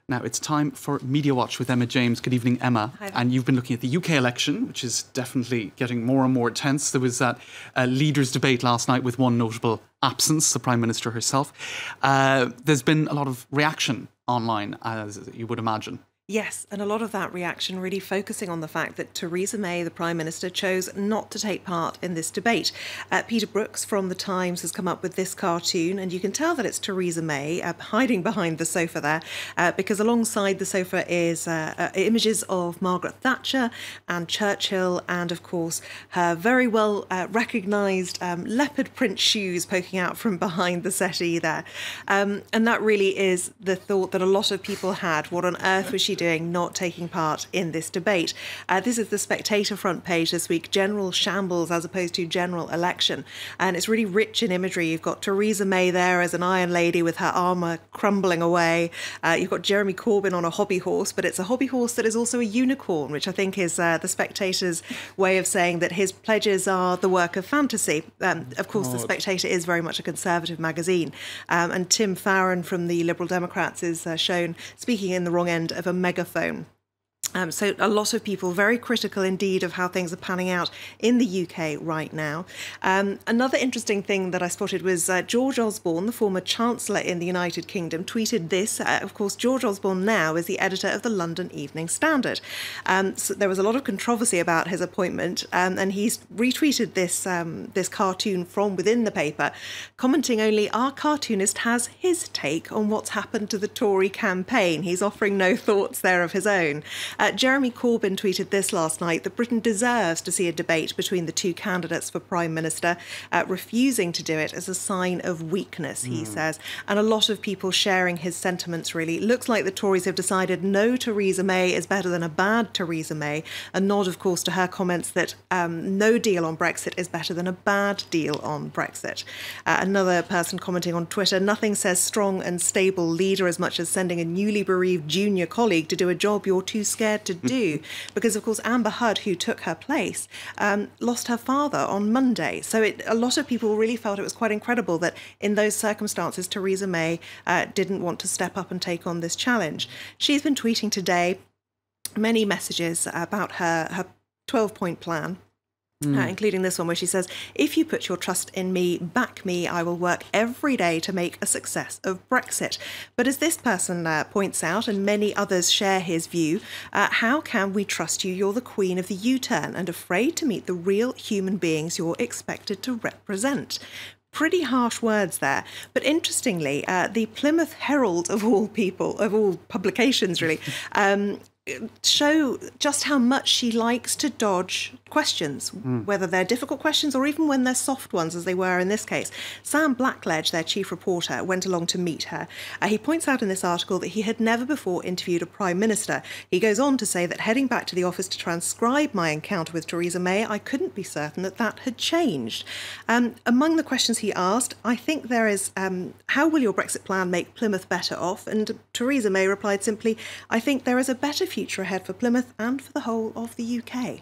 Now it's time for Media Watch with Emma James. Good evening, Emma. Hi there. And you've been looking at the UK election, which is definitely getting more and more tense. There was that leaders' debate last night with one notable absence, the Prime Minister herself. There's been a lot of reaction online, as you would imagine. Yes, and a lot of that reaction really focusing on the fact that Theresa May, the Prime Minister, chose not to take part in this debate. Peter Brooks from The Times has come up with this cartoon, and you can tell that it's Theresa May hiding behind the sofa there, because alongside the sofa is images of Margaret Thatcher and Churchill, and of course her very well recognised leopard print shoes poking out from behind the settee there. And that really is the thought that a lot of people had. What on earth was she doing not taking part in this debate? This is the Spectator front page this week, general shambles as opposed to general election. And it's really rich in imagery. You've got Theresa May there as an Iron Lady with her armour crumbling away. You've got Jeremy Corbyn on a hobby horse, but it's a hobby horse that is also a unicorn, which I think is the Spectator's way of saying that his pledges are the work of fantasy. Of course, the Spectator is very much a conservative magazine. And Tim Farron from the Liberal Democrats is shown speaking in the wrong end of a megaphone. So a lot of people very critical indeed of how things are panning out in the UK right now. Another interesting thing that I spotted was George Osborne, the former Chancellor in the United Kingdom, tweeted this. Of course, George Osborne now is the editor of the London Evening Standard. So there was a lot of controversy about his appointment, and he's retweeted this cartoon from within the paper, commenting only, "Our cartoonist has his take on what's happened to the Tory campaign. He's offering no thoughts there of his own." Jeremy Corbyn tweeted this last night, that Britain deserves to see a debate between the two candidates for Prime Minister. Refusing to do it as a sign of weakness, he says. And a lot of people sharing his sentiments, really. It looks like the Tories have decided no Theresa May is better than a bad Theresa May. A nod, of course, to her comments that no deal on Brexit is better than a bad deal on Brexit. Another person commenting on Twitter, "Nothing says strong and stable leader as much as sending a newly bereaved junior colleague to do a job you're too scared to do," because of course Amber Hudd, who took her place, lost her father on Monday. So a lot of people really felt it was quite incredible that in those circumstances Theresa May didn't want to step up and take on this challenge. She's been tweeting today many messages about her 12-point plan. Including this one where she says, "If you put your trust in me, back me, I will work every day to make a success of Brexit." But as this person points out, and many others share his view, how can we trust you? You're the queen of the U-turn and afraid to meet the real human beings you're expected to represent. Pretty harsh words there. But interestingly, the Plymouth Herald, of all people, of all publications really, show just how much she likes to dodge questions, whether they're difficult questions or even when they're soft ones, as they were in this case. Sam Blackledge, their chief reporter, went along to meet her. He points out in this article that he had never before interviewed a Prime Minister. He goes on to say that heading back to the office to transcribe my encounter with Theresa May, I couldn't be certain that that had changed. Among the questions he asked, I think there is, how will your Brexit plan make Plymouth better off? And Theresa May replied simply, I think there is a better future ahead for Plymouth and for the whole of the UK.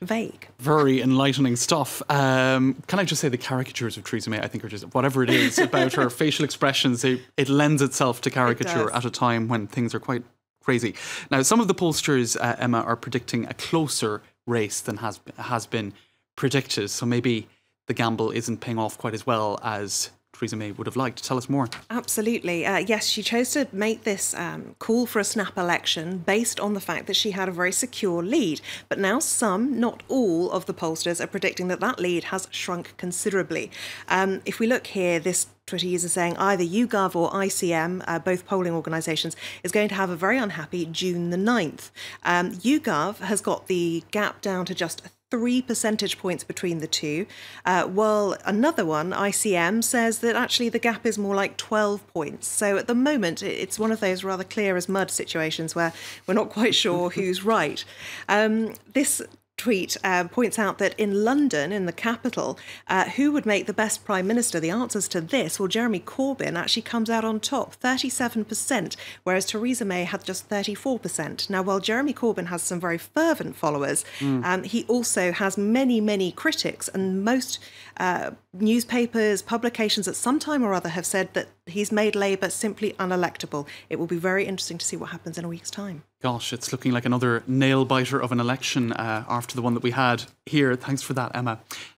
Vague. Very enlightening stuff. Can I just say the caricatures of Theresa May, I think, are just, whatever it is about her facial expressions, it lends itself to caricature at a time when things are quite crazy. Now, some of the pollsters, Emma, are predicting a closer race than has been predicted. So maybe the gamble isn't paying off quite as well as Theresa May would have liked. Tell us more. Absolutely. Yes, she chose to make this call for a snap election based on the fact that she had a very secure lead. But now some, not all, of the pollsters are predicting that that lead has shrunk considerably. If we look here, this Twitter user saying either YouGov or ICM, both polling organisations, is going to have a very unhappy June the 9th. YouGov has got the gap down to just 3 percentage points between the two, while another one, ICM, says that actually the gap is more like 12 points. So at the moment, it's one of those rather clear as mud situations where we're not quite sure who's right. This tweet points out that in London, in the capital, who would make the best Prime Minister? The answers to this, well, Jeremy Corbyn actually comes out on top, 37%, whereas Theresa May had just 34%. Now, while Jeremy Corbyn has some very fervent followers, he also has many, many critics, and most newspapers, publications at some time or other have said that he's made Labour simply unelectable. It will be very interesting to see what happens in a week's time. Gosh, it's looking like another nail-biter of an election after the one that we had here. Thanks for that, Emma.